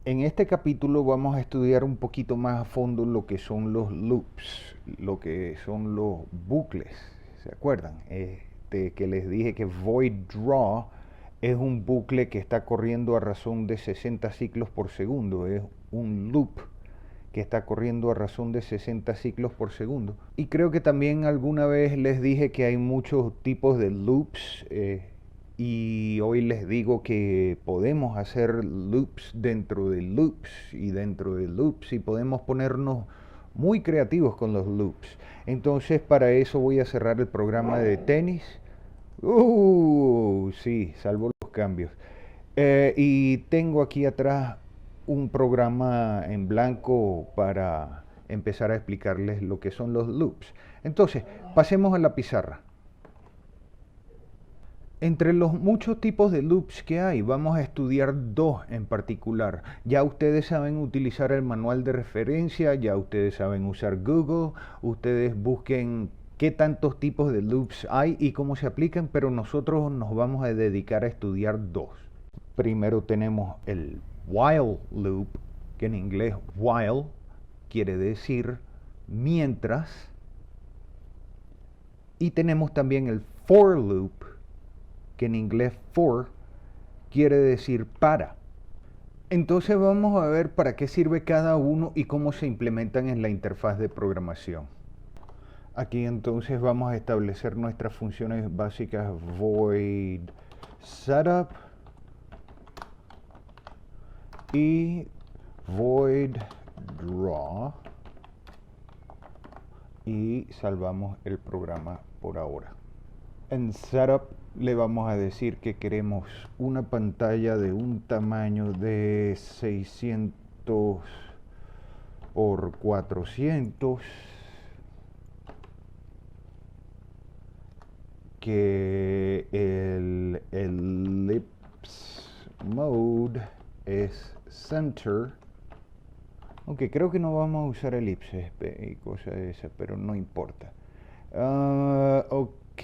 En este capítulo vamos a estudiar un poquito más a fondo lo que son los loops, lo que son los bucles. ¿Se acuerdan? Que les dije que void draw es un bucle que está corriendo a razón de 60 ciclos por segundo. Es un loop que está corriendo a razón de 60 ciclos por segundo. Y creo que también alguna vez les dije que hay muchos tipos de loops. Y hoy les digo que podemos hacer loops dentro de loops y dentro de loops y podemos ponernos muy creativos con los loops. Entonces para eso voy a cerrar el programa de tenis. Sí, salvo los cambios. Y tengo aquí atrás un programa en blanco para empezar a explicarles lo que son los loops. Entonces, pasemos a la pizarra. Entre los muchos tipos de loops que hay, vamos a estudiar dos en particular. Ya ustedes saben utilizar el manual de referencia, ya ustedes saben usar Google, ustedes busquen qué tantos tipos de loops hay y cómo se aplican, pero nosotros nos vamos a dedicar a estudiar dos. Primero tenemos el while loop, que en inglés while quiere decir mientras, y tenemos también el for loop, que en inglés for quiere decir para. Entonces vamos a ver para qué sirve cada uno y cómo se implementan en la interfaz de programación. Aquí entonces vamos a establecer nuestras funciones básicas void setup y void draw y salvamos el programa por ahora. En setup le vamos a decir que queremos una pantalla de un tamaño de 600 por 400, que el ellipse mode es center, aunque creo que no vamos a usar elipses y cosas de esas, pero no importa. Ok,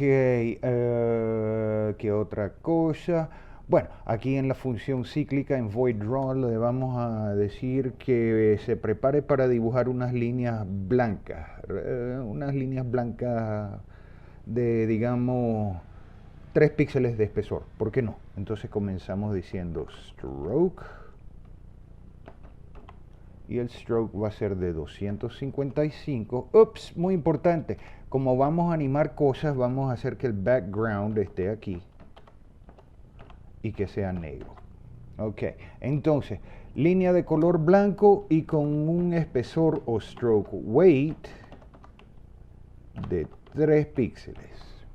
¿qué otra cosa? Bueno, aquí en la función cíclica en void draw le vamos a decir que se prepare para dibujar unas líneas blancas de, digamos, 3 píxeles de espesor. ¿Por qué no? Entonces comenzamos diciendo stroke y el stroke va a ser de 255. Ups, muy importante. Como vamos a animar cosas, vamos a hacer que el background esté aquí y que sea negro. Ok, entonces, línea de color blanco y con un espesor o stroke weight de 3 píxeles.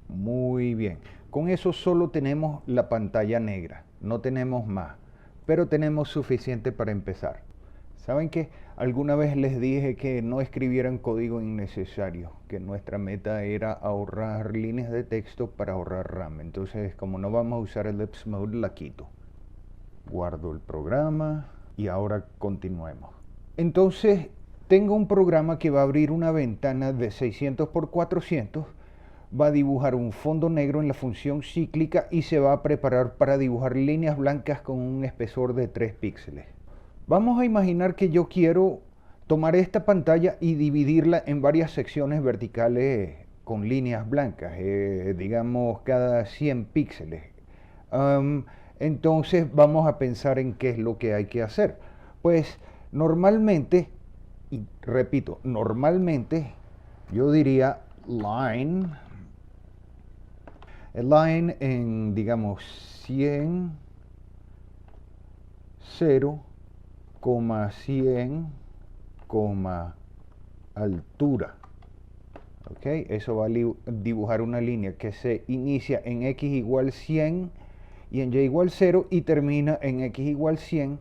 Muy bien. Con eso solo tenemos la pantalla negra, no tenemos más, pero tenemos suficiente para empezar. ¿Saben qué? Alguna vez les dije que no escribieran código innecesario, que nuestra meta era ahorrar líneas de texto para ahorrar RAM. Entonces, como no vamos a usar el ellipse mode, la quito. Guardo el programa y ahora continuemos. Entonces, tengo un programa que va a abrir una ventana de 600 por 400, va a dibujar un fondo negro en la función cíclica y se va a preparar para dibujar líneas blancas con un espesor de 3 píxeles. Vamos a imaginar que yo quiero tomar esta pantalla y dividirla en varias secciones verticales con líneas blancas, digamos cada 100 píxeles. Entonces vamos a pensar en qué es lo que hay que hacer. Pues normalmente, y repito, normalmente yo diría line en, digamos, 100, 0, 100, altura. ¿Ok? Eso va a dibujar una línea que se inicia en x igual 100 y en y igual 0 y termina en x igual 100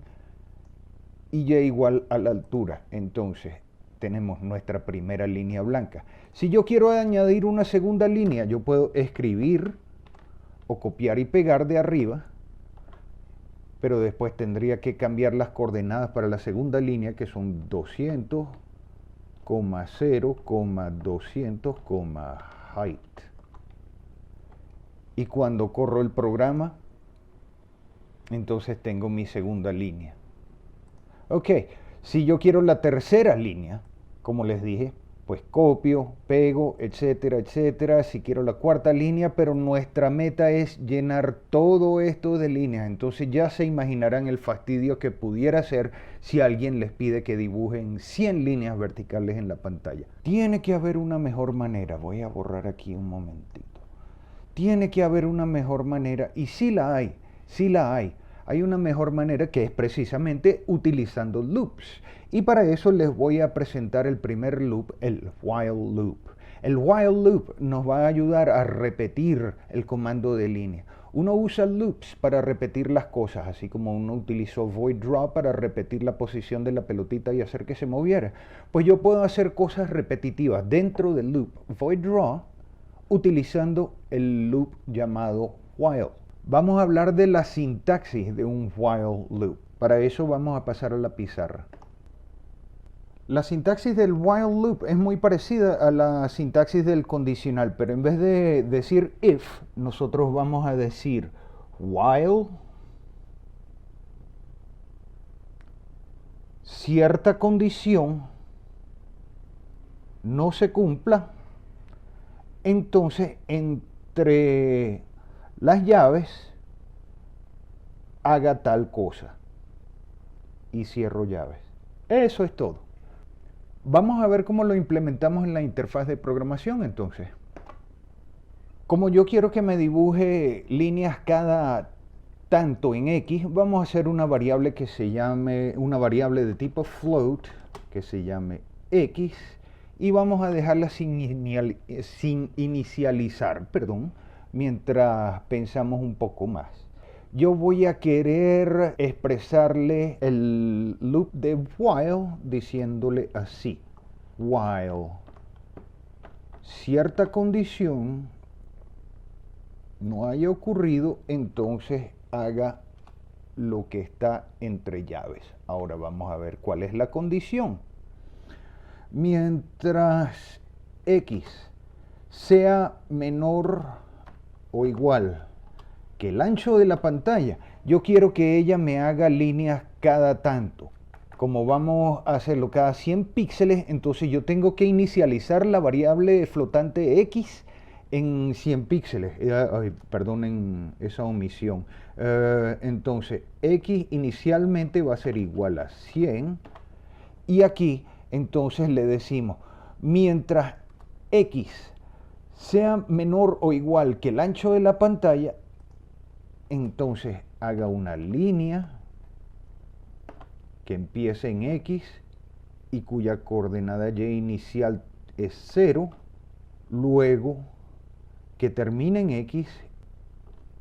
y y igual a la altura. Entonces tenemos nuestra primera línea blanca. Si yo quiero añadir una segunda línea, yo puedo escribir o copiar y pegar de arriba, pero después tendría que cambiar las coordenadas para la segunda línea, que son 200, 0, 200, height. Y cuando corro el programa, Entonces tengo mi segunda línea. Ok, si yo quiero la tercera línea, como les dije, pues copio, pego, etcétera, etcétera. Si quiero la cuarta línea, pero nuestra meta es llenar todo esto de líneas. Entonces ya se imaginarán el fastidio que pudiera ser si alguien les pide que dibujen 100 líneas verticales en la pantalla. Tiene que haber una mejor manera. Voy a borrar aquí un momentito. Tiene que haber una mejor manera, y sí la hay, sí la hay. Hay una mejor manera que es precisamente utilizando loops. Y para eso les voy a presentar el primer loop, el while loop. El while loop nos va a ayudar a repetir el comando de línea. Uno usa loops para repetir las cosas, así como uno utilizó void draw para repetir la posición de la pelotita y hacer que se moviera. Pues yo puedo hacer cosas repetitivas dentro del loop void draw utilizando el loop llamado while. Vamos a hablar de la sintaxis de un while loop. Para eso vamos a pasar a la pizarra. La sintaxis del while loop es muy parecida a la sintaxis del condicional, pero en vez de decir if, nosotros vamos a decir while cierta condición no se cumpla, entonces entre las llaves haga tal cosa y cierro llaves. Eso es todo. Vamos a ver cómo lo implementamos en la interfaz de programación entonces. Como yo quiero que me dibuje líneas cada tanto en X, vamos a hacer una variable que se llame, una variable de tipo float, que se llame X, y vamos a dejarla sin inicializar, mientras pensamos un poco más. Yo voy a querer expresarle el loop de while diciéndole así: while cierta condición no haya ocurrido, entonces haga lo que está entre llaves. Ahora vamos a ver cuál es la condición. Mientras X sea menor o igual que el ancho de la pantalla, yo quiero que ella me haga líneas cada tanto. Como vamos a hacerlo cada 100 píxeles, entonces yo tengo que inicializar la variable flotante X en 100 píxeles. Perdonen esa omisión. Entonces X inicialmente va a ser igual a 100, y aquí entonces le decimos, mientras X sea menor o igual que el ancho de la pantalla, entonces haga una línea que empiece en X y cuya coordenada Y inicial es 0, luego que termine en X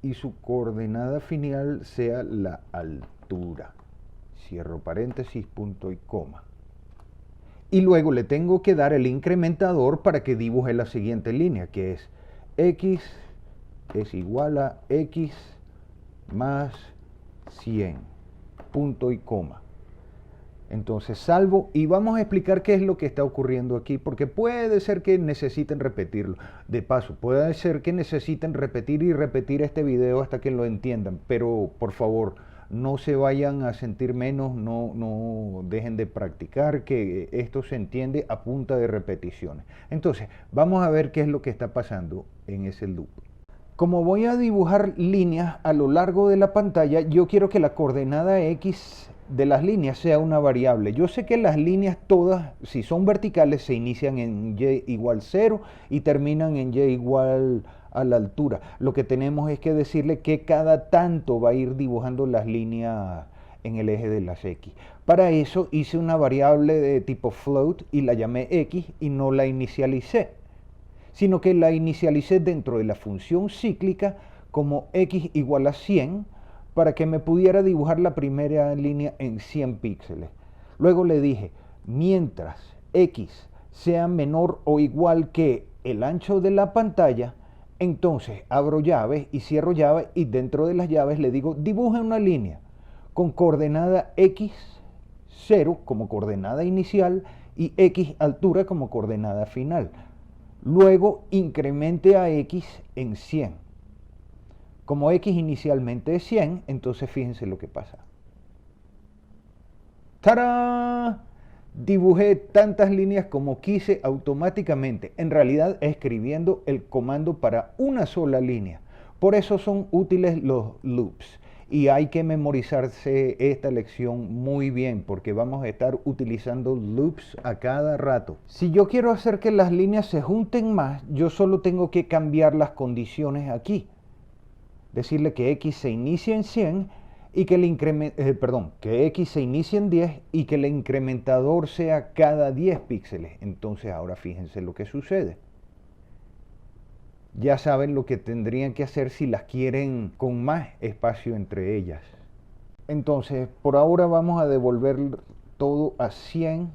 y su coordenada final sea la altura. Cierro paréntesis, punto y coma. Y luego le tengo que dar el incrementador para que dibuje la siguiente línea, que es X es igual a X más 100, punto y coma. Entonces salvo y vamos a explicar qué es lo que está ocurriendo aquí, porque puede ser que necesiten repetirlo. De paso, puede ser que necesiten repetir y repetir este video hasta que lo entiendan, pero por favor, no se vayan a sentir menos, no dejen de practicar, que esto se entiende a punta de repeticiones. Entonces, vamos a ver qué es lo que está pasando en ese loop. Como voy a dibujar líneas a lo largo de la pantalla, yo quiero que la coordenada X de las líneas sea una variable. Yo sé que las líneas todas, si son verticales, se inician en Y igual 0 y terminan en Y igual a la altura. Lo que tenemos es que decirle que cada tanto va a ir dibujando las líneas en el eje de las X. Para eso hice una variable de tipo float y la llamé X y no la inicialicé, sino que la inicialicé dentro de la función cíclica como X igual a 100 para que me pudiera dibujar la primera línea en 100 píxeles. Luego le dije, mientras X sea menor o igual que el ancho de la pantalla, entonces abro llaves y cierro llaves, y dentro de las llaves le digo, dibuja una línea con coordenada X 0 como coordenada inicial y X altura como coordenada final. Luego incremente a X en 100. Como x inicialmente es 100, entonces fíjense lo que pasa. ¡Tarán! Dibujé tantas líneas como quise automáticamente, en realidad escribiendo el comando para una sola línea. Por eso son útiles los loops. Y hay que memorizarse esta lección muy bien porque vamos a estar utilizando loops a cada rato. Si yo quiero hacer que las líneas se junten más, yo solo tengo que cambiar las condiciones aquí. Decirle que x se inicia en 100 y que que x se inicie en 10 y que el incrementador sea cada 10 píxeles. Entonces ahora fíjense lo que sucede. Ya saben lo que tendrían que hacer si las quieren con más espacio entre ellas. Entonces, por ahora vamos a devolver todo a 100.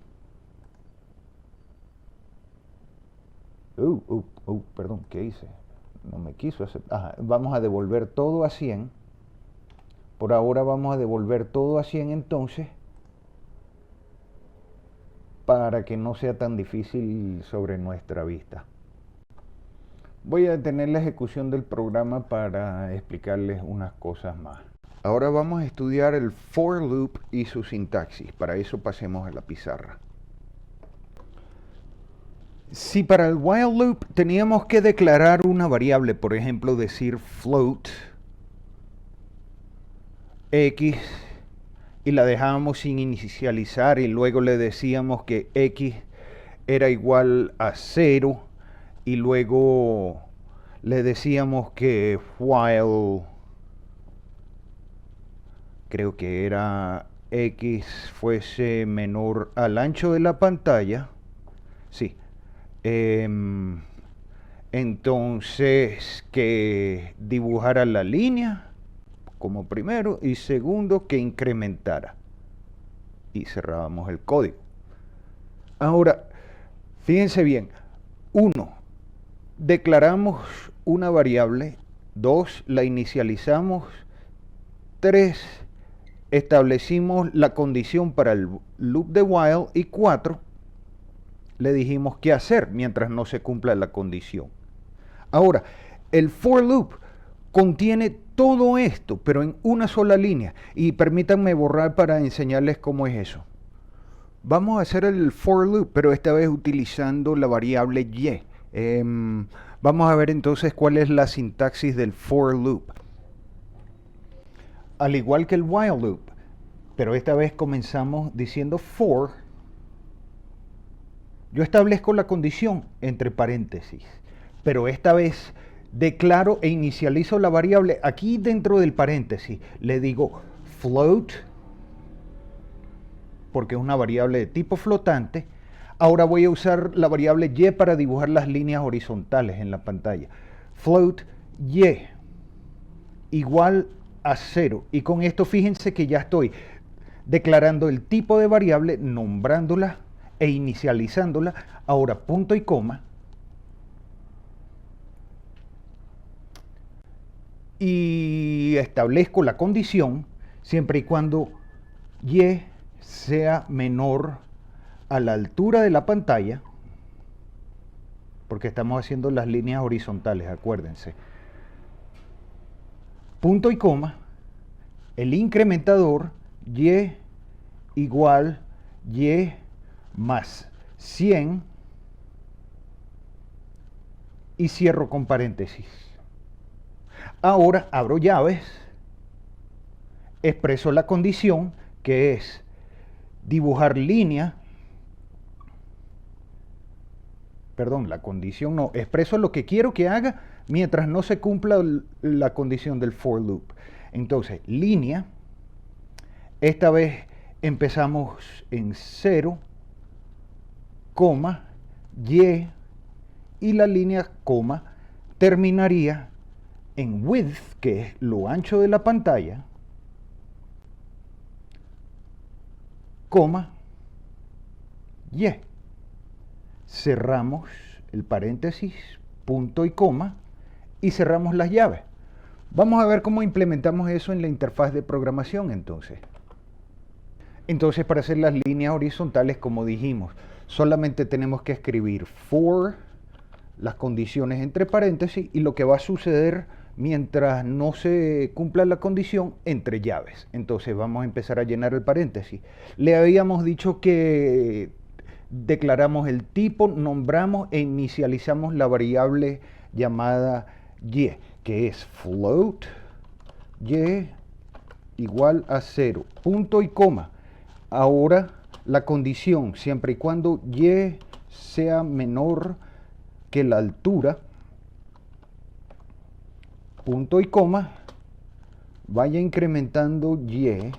Perdón, ¿qué hice? No me quiso hacer. Vamos a devolver todo a 100. Por ahora vamos a devolver todo a 100 entonces, para que no sea tan difícil sobre nuestra vista. Voy a detener la ejecución del programa para explicarles unas cosas más. Ahora vamos a estudiar el for loop y su sintaxis. Para eso pasemos a la pizarra. Si para el while loop teníamos que declarar una variable, por ejemplo decir float x y la dejábamos sin inicializar y luego le decíamos que x era igual a 0 y luego le decíamos que while, creo que era x fuese menor al ancho de la pantalla, sí, entonces que dibujara la línea como primero y segundo que incrementara y cerrábamos el código. Ahora, fíjense bien, 1, declaramos una variable, 2, la inicializamos, 3, establecimos la condición para el loop de while y 4, le dijimos qué hacer mientras no se cumpla la condición. Ahora, el for loop contiene todo esto, pero en una sola línea. Y permítanme borrar para enseñarles cómo es eso. Vamos a hacer el for loop, pero esta vez utilizando la variable y. Vamos a ver entonces cuál es la sintaxis del for loop. Al igual que el while loop, pero esta vez comenzamos diciendo for. Yo establezco la condición entre paréntesis, pero esta vez declaro e inicializo la variable aquí dentro del paréntesis. Le digo float, porque es una variable de tipo flotante. Ahora voy a usar la variable y para dibujar las líneas horizontales en la pantalla. Float y igual a 0. Y con esto fíjense que ya estoy declarando el tipo de variable, nombrándola e inicializándola. Ahora punto y coma. Y establezco la condición siempre y cuando y sea menor a la altura de la pantalla, porque estamos haciendo las líneas horizontales, acuérdense. Punto y coma, el incrementador y igual y más 100 y cierro con paréntesis. Ahora abro llaves, expreso la condición que es dibujar línea, la condición no, expreso lo que quiero que haga mientras no se cumpla la condición del for loop. Entonces, línea, esta vez empezamos en 0, coma, y la línea, coma, terminaría en width, que es lo ancho de la pantalla, coma, y. Cerramos el paréntesis, punto y coma, y cerramos las llaves. Vamos a ver cómo implementamos eso en la interfaz de programación entonces. Entonces, para hacer las líneas horizontales, como dijimos, solamente tenemos que escribir for, las condiciones entre paréntesis, y lo que va a suceder mientras no se cumpla la condición entre llaves. Entonces vamos a empezar a llenar el paréntesis. Le habíamos dicho que declaramos el tipo, nombramos e inicializamos la variable llamada y, que es float y igual a 0, punto y coma. Ahora la condición, siempre y cuando y sea menor que la altura, punto y coma, vaya incrementando y,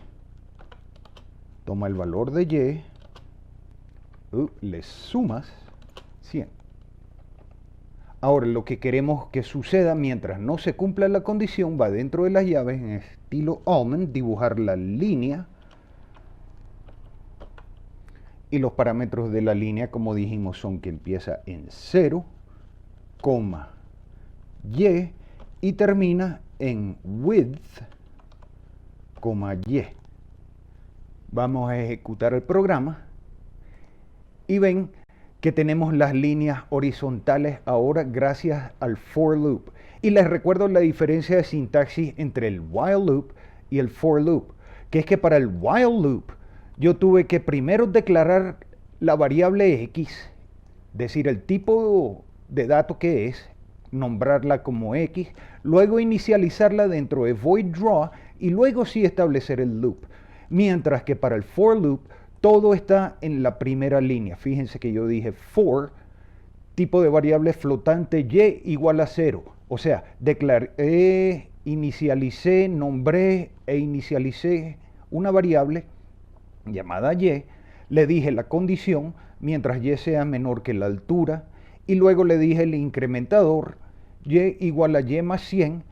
toma el valor de y, le sumas 100. Ahora lo que queremos que suceda mientras no se cumpla la condición va dentro de las llaves en estilo Almond, dibujar la línea y los parámetros de la línea, como dijimos, son que empieza en 0, y termina en width, y. Vamos a ejecutar el programa y ven que tenemos las líneas horizontales ahora gracias al for loop. Y les recuerdo la diferencia de sintaxis entre el while loop y el for loop, que es que para el while loop yo tuve que primero declarar la variable x, decir el tipo de dato que es, nombrarla como x, luego inicializarla dentro de void draw y luego sí establecer el loop. Mientras que para el for loop todo está en la primera línea. Fíjense que yo dije for, tipo de variable flotante y igual a 0. O sea, declaré, inicialicé, nombré e inicialicé una variable llamada y, le dije la condición mientras y sea menor que la altura y luego le dije el incrementador y igual a y más 100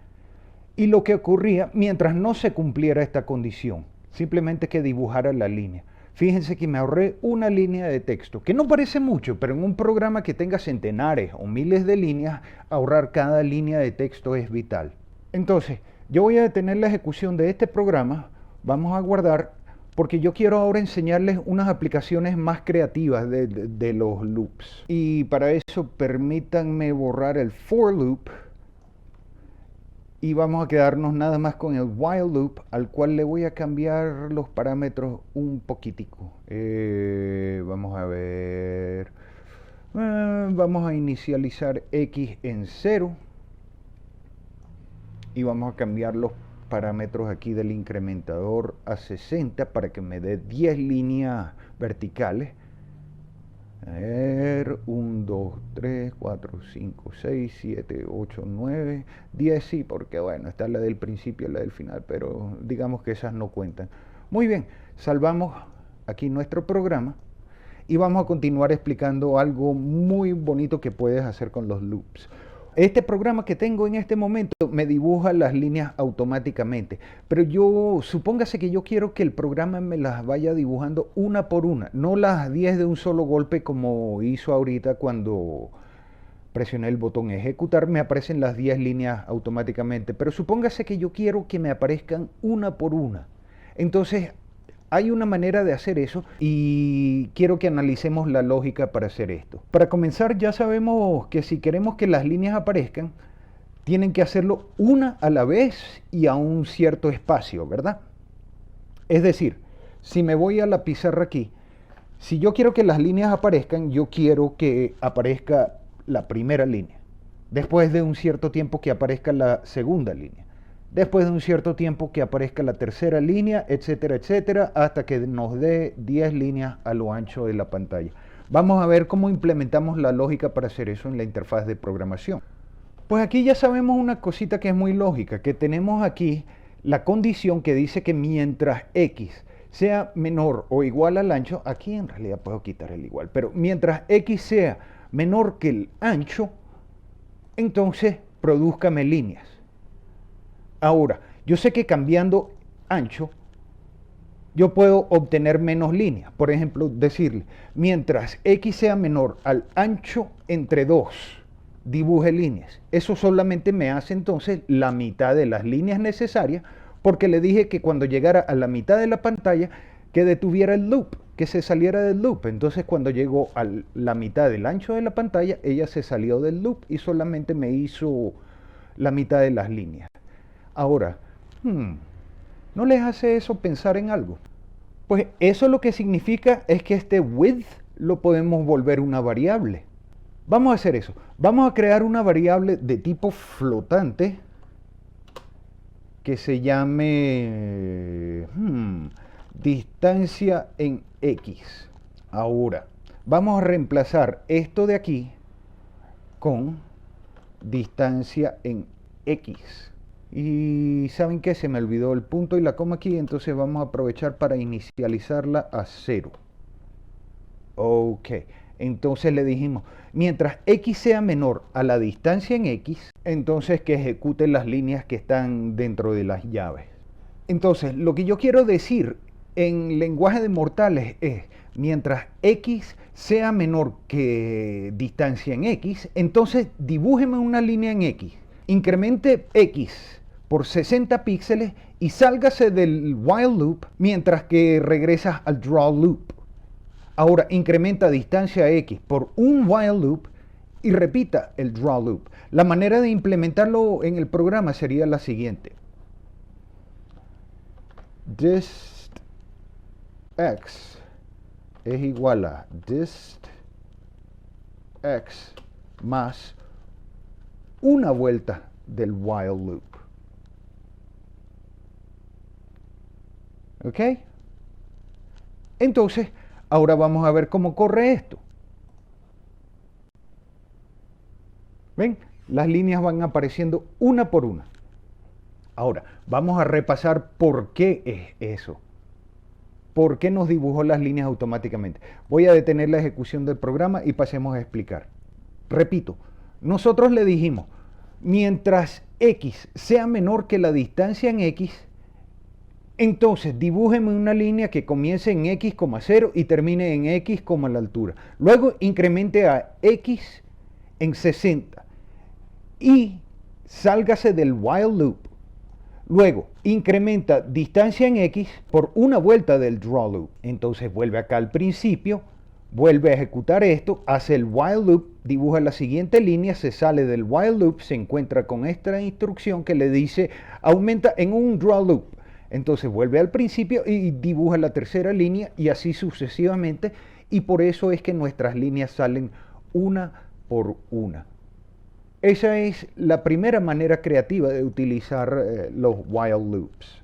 y lo que ocurría mientras no se cumpliera esta condición, simplemente que dibujara la línea. Fíjense que me ahorré una línea de texto, que no parece mucho, pero en un programa que tenga centenares o miles de líneas, ahorrar cada línea de texto es vital. Entonces, yo voy a detener la ejecución de este programa, vamos a guardar, porque yo quiero ahora enseñarles unas aplicaciones más creativas de los loops. Y para eso permítanme borrar el for loop y vamos a quedarnos nada más con el while loop, al cual le voy a cambiar los parámetros un poquitico. Vamos a ver, vamos a inicializar x en 0 y vamos a cambiar los parámetros aquí del incrementador a 60 para que me dé 10 líneas verticales. A ver, 1, 2, 3, 4, 5, 6, 7, 8, 9, 10 sí, porque bueno, está la del principio y la del final, pero digamos que esas no cuentan. Muy bien, salvamos aquí nuestro programa y vamos a continuar explicando algo muy bonito que puedes hacer con los loops. Este programa que tengo en este momento me dibuja las líneas automáticamente, pero supóngase que yo quiero que el programa me las vaya dibujando una por una, no las 10 de un solo golpe como hizo ahorita cuando presioné el botón ejecutar, me aparecen las 10 líneas automáticamente, pero supóngase que yo quiero que me aparezcan una por una. Entonces, hay una manera de hacer eso y quiero que analicemos la lógica para hacer esto. Para comenzar, ya sabemos que si queremos que las líneas aparezcan, tienen que hacerlo una a la vez y a un cierto espacio, ¿verdad? Es decir, si me voy a la pizarra aquí, si yo quiero que las líneas aparezcan, yo quiero que aparezca la primera línea. Después de un cierto tiempo que aparezca la segunda línea. Después de un cierto tiempo que aparezca la tercera línea, etcétera, etcétera, hasta que nos dé 10 líneas a lo ancho de la pantalla. Vamos a ver cómo implementamos la lógica para hacer eso en la interfaz de programación. Pues aquí ya sabemos una cosita que es muy lógica, que tenemos aquí la condición que dice que mientras x sea menor o igual al ancho, aquí en realidad puedo quitar el igual, pero mientras x sea menor que el ancho, entonces prodúzcame líneas. Ahora, yo sé que cambiando ancho, yo puedo obtener menos líneas. Por ejemplo, decirle, mientras x sea menor al ancho entre 2, dibuje líneas. Eso solamente me hace entonces la mitad de las líneas necesarias, porque le dije que cuando llegara a la mitad de la pantalla, que detuviera el loop, que se saliera del loop. Entonces, cuando llegó a la mitad del ancho de la pantalla, ella se salió del loop y solamente me hizo la mitad de las líneas. Ahora, ¿no les hace eso pensar en algo? Pues eso lo que significa es que este width lo podemos volver una variable. Vamos a hacer eso. Vamos a crear una variable de tipo flotante que se llame distancia en X. Ahora, vamos a reemplazar esto de aquí con distancia en X. Y ¿saben qué? Se me olvidó el punto y la coma aquí, entonces vamos a aprovechar para inicializarla a 0. Ok, entonces le dijimos, mientras X sea menor a la distancia en X, entonces que ejecute las líneas que están dentro de las llaves. Entonces, lo que yo quiero decir en lenguaje de mortales es, mientras X sea menor que distancia en X, entonces dibújeme una línea en X. Incremente X por 60 píxeles y sálgase del while loop mientras que regresas al draw loop. Ahora incrementa distancia X por un while loop y repita el draw loop. La manera de implementarlo en el programa sería la siguiente. Dist X es igual a dist X más una vuelta del while loop. ¿Ok? Entonces, ahora vamos a ver cómo corre esto. ¿Ven? Las líneas van apareciendo una por una. Ahora, vamos a repasar por qué es eso. ¿Por qué nos dibujó las líneas automáticamente? Voy a detener la ejecución del programa y pasemos a explicar. Repito, nosotros le dijimos, mientras X sea menor que la distancia en X, entonces dibújeme una línea que comience en X, 0 y termine en X, la altura. Luego incremente a X en 60 y sálgase del while loop. Luego, incrementa distancia en X por una vuelta del draw loop. Entonces vuelve acá al principio, vuelve a ejecutar esto, hace el while loop, dibuja la siguiente línea, se sale del while loop, se encuentra con esta instrucción que le dice aumenta en un draw loop. Entonces vuelve al principio y dibuja la tercera línea y así sucesivamente. Y por eso es que nuestras líneas salen una por una. Esa es la primera manera creativa de utilizar los while loops.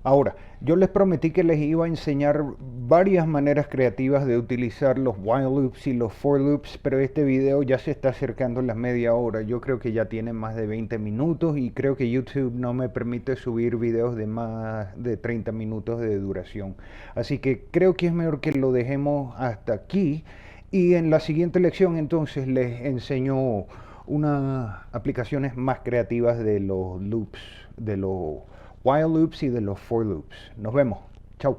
Ahora, yo les prometí que les iba a enseñar varias maneras creativas de utilizar los while loops y los for loops, pero este video ya se está acercando a las media hora. Yo creo que ya tiene más de 20 minutos y creo que YouTube no me permite subir videos de más de 30 minutos de duración. Así que creo que es mejor que lo dejemos hasta aquí y en la siguiente lección entonces les enseño unas aplicaciones más creativas de los loops, de los while loops y de los for loops. Nos vemos. Chao.